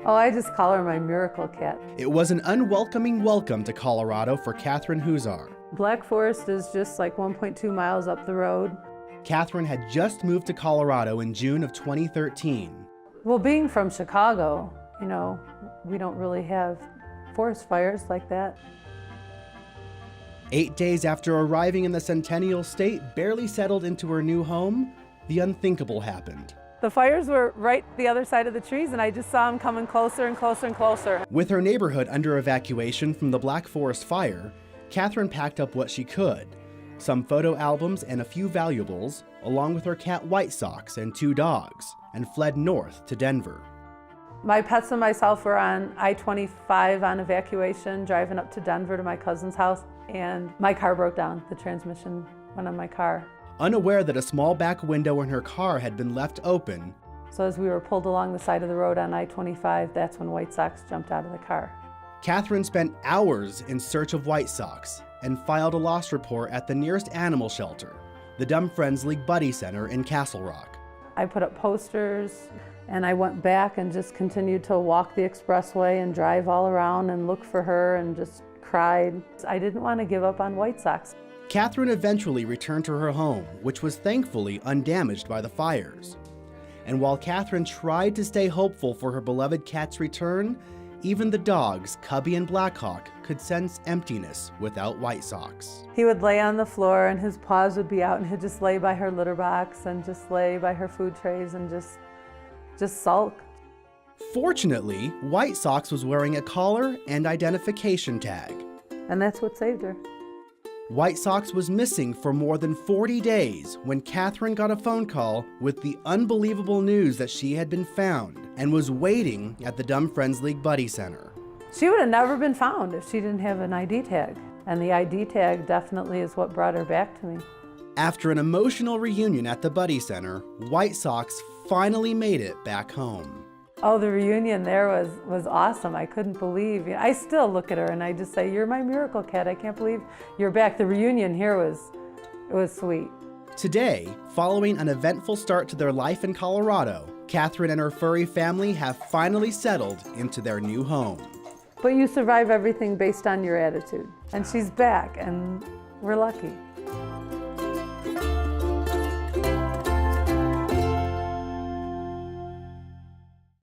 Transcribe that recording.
Oh, I just call her my miracle cat. It was an unwelcoming welcome to Colorado for Catherine Huzar. Black Forest is just like 1.2 miles up the road. Catherine had just moved to Colorado in June of 2013. Well, being from Chicago, you know, we don't really have forest fires like that. 8 days after arriving in the Centennial State, barely settled into her new home, the unthinkable happened. The fires were right the other side of the trees, and I just saw them coming closer and closer and closer. With her neighborhood under evacuation from the Black Forest fire, Catherine packed up what she could, some photo albums and a few valuables, along with her cat Whitesox and 2 dogs, and fled north to Denver. My pets and myself were on I-25 on evacuation, driving up to Denver to my cousin's house, and my car broke down. The transmission went on my car. Unaware that a small back window in her car had been left open, So as we were pulled along the side of the road on I-25, that's when Whitesox jumped out of the car. Catherine spent hours in search of Whitesox and filed a lost report at the nearest animal shelter, the Dumb Friends League Buddy Center in Castle Rock. I put up posters, and I went back and just continued to walk the expressway and drive all around and look for her and just cried. I didn't want to give up on Whitesox. Catherine eventually returned to her home, which was thankfully undamaged by the fires. And while Catherine tried to stay hopeful for her beloved cat's return, even the dogs, Cubby and Blackhawk, could sense emptiness without Whitesox. He would lay on the floor and his paws would be out, and he'd just lay by her litter box and just lay by her food trays and just sulk. Fortunately, Whitesox was wearing a collar and identification tag. And that's what saved her. Whitesox was missing for more than 40 days when Catherine got a phone call with the unbelievable news that she had been found and was waiting at the Dumb Friends League Buddy Center. She would have never been found if she didn't have an ID tag. And the ID tag definitely is what brought her back to me. After an emotional reunion at the Buddy Center, Whitesox finally made it back home. Oh, the reunion there was awesome. I couldn't believe. I still look at her and I just say, "You're my miracle cat. I can't believe you're back." The reunion here was sweet. Today, following an eventful start to their life in Colorado, Catherine and her furry family have finally settled into their new home. But you survive everything based on your attitude. And she's back, and we're lucky.